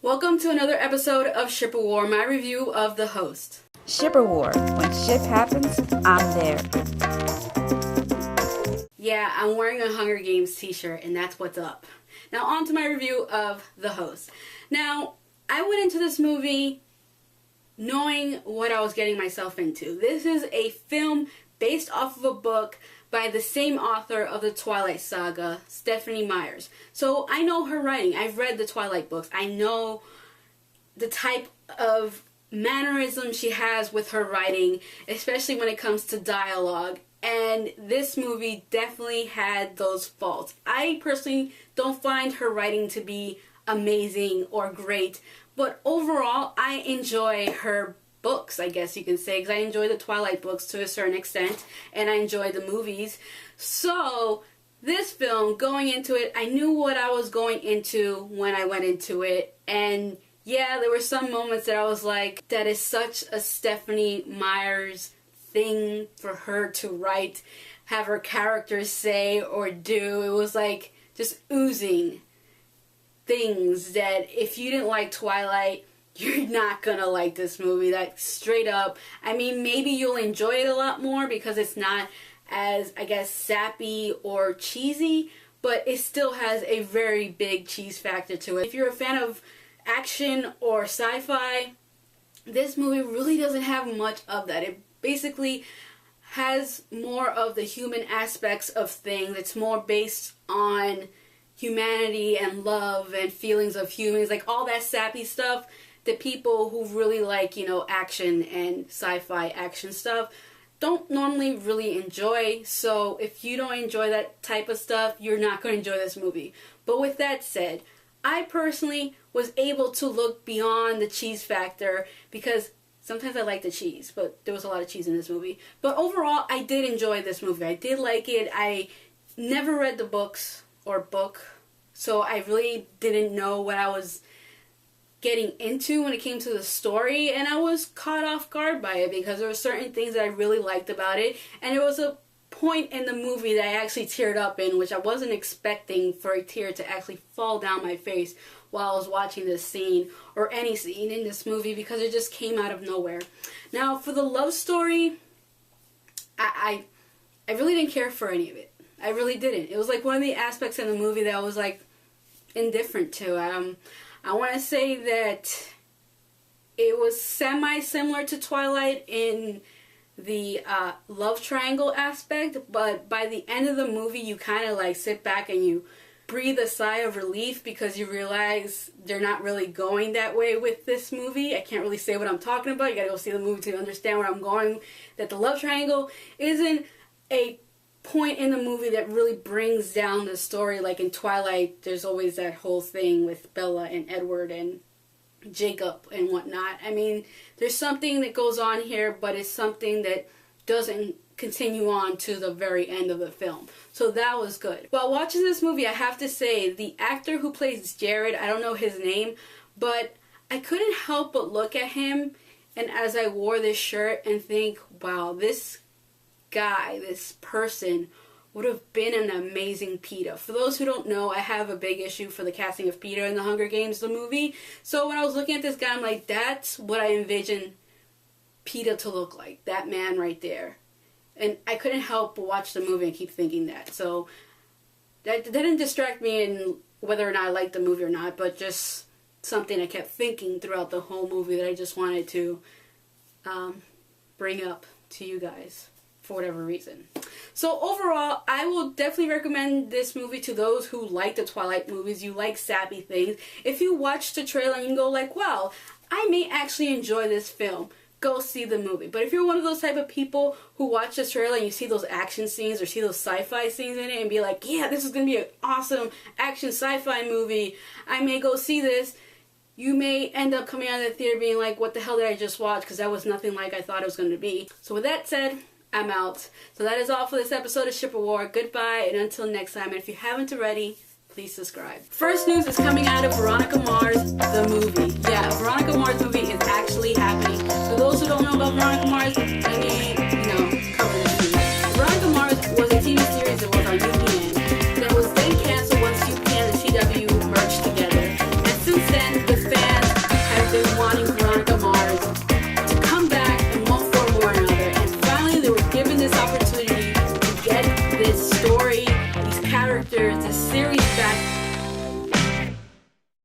Welcome to another episode of Ship of War, my review of The Host. Shipper War. When ship happens, I'm there. Yeah, I'm wearing a Hunger Games t-shirt, and that's what's up. Now on to my review of The Host. Now, I went into this movie knowing what I was getting myself into. This is a film based off of a book by the same author of the Twilight Saga, Stephanie Meyers. So I know her writing. I've read the Twilight books. I know the type of mannerism she has with her writing, especially when it comes to dialogue. And this movie definitely had those faults. I personally don't find her writing to be amazing or great, but overall I enjoy her books, I guess you can say, because I enjoy the Twilight books to a certain extent, and I enjoy the movies. So this film, going into it, I knew what I was going into when I went into it, and yeah, there were some moments that I was like, that is such a Stephanie Meyers thing for her to write, have her characters say or do. It was like just oozing things that if you didn't like Twilight, you're not gonna like this movie. That straight up. I mean, maybe you'll enjoy it a lot more because it's not as, I guess, sappy or cheesy, but it still has a very big cheese factor to it. If you're a fan of action or sci-fi, this movie really doesn't have much of that. It basically has more of the human aspects of things. It's more based on humanity and love and feelings of humans, like all that sappy stuff that people who really like, action and sci-fi action stuff don't normally really enjoy. So if you don't enjoy that type of stuff, you're not going to enjoy this movie. But with that said, I personally was able to look beyond the cheese factor because sometimes I like the cheese, but there was a lot of cheese in this movie. But overall, I did enjoy this movie. I did like it. I never read the books or book, so I really didn't know what I was getting into when it came to the story, and I was caught off guard by it because there were certain things that I really liked about it, and there was a point in the movie that I actually teared up in, which I wasn't expecting for a tear to actually fall down my face while I was watching this scene, or any scene in this movie, because it just came out of nowhere. Now, for the love story, I really didn't care for any of it. I really didn't. It was like one of the aspects in the movie that I was like indifferent to. I want to say that it was semi-similar to Twilight in the love triangle aspect, but by the end of the movie you kind of like sit back and you breathe a sigh of relief because you realize they're not really going that way with this movie. I can't really say what I'm talking about. You gotta go see the movie to understand where I'm going. That the love triangle isn't a point in the movie that really brings down the story. Like in Twilight, there's always that whole thing with Bella and Edward and Jacob and whatnot. I mean, there's something that goes on here, but it's something that doesn't continue on to the very end of the film. So that was good. While watching this movie, I have to say, the actor who plays Jared, I don't know his name, but I couldn't help but look at him, and as I wore this shirt and think, wow, this guy, this person would have been an amazing Peeta. For those who don't know, I have a big issue for the casting of Peeta in the Hunger Games, the movie. So when I was looking at this guy, I'm like, that's what I envision Peeta to look like. That man right there. And I couldn't help but watch the movie and keep thinking that. So that didn't distract me in whether or not I liked the movie or not, but just something I kept thinking throughout the whole movie that I just wanted to bring up to you guys for whatever reason. So overall, I will definitely recommend this movie to those who like the Twilight movies. You like sappy things. If you watch the trailer and you can go like, wow, I may actually enjoy this film, go see the movie. But if you're one of those type of people who watch this trailer and you see those action scenes or see those sci-fi scenes in it and be like, yeah, this is going to be an awesome action sci-fi movie, I may go see this, you may end up coming out of the theater being like, what the hell did I just watch? Because that was nothing like I thought it was going to be. So with that said, I'm out. So that is all for this episode of Ship of War. Goodbye, and until next time. And if you haven't already, please subscribe. First news is coming out of Veronica Mars, the movie. Yeah, Veronica Mars movie is actually happening. For those who don't know about Veronica Mars, let me, cover this movie. Veronica Mars was a TV series that was on UPN that was then canceled once UPN and CW merged together. And since then, the fans have been wanting Veronica Mars to come back in one form or another, and finally they were given this opportunity to get this story, these characters, this series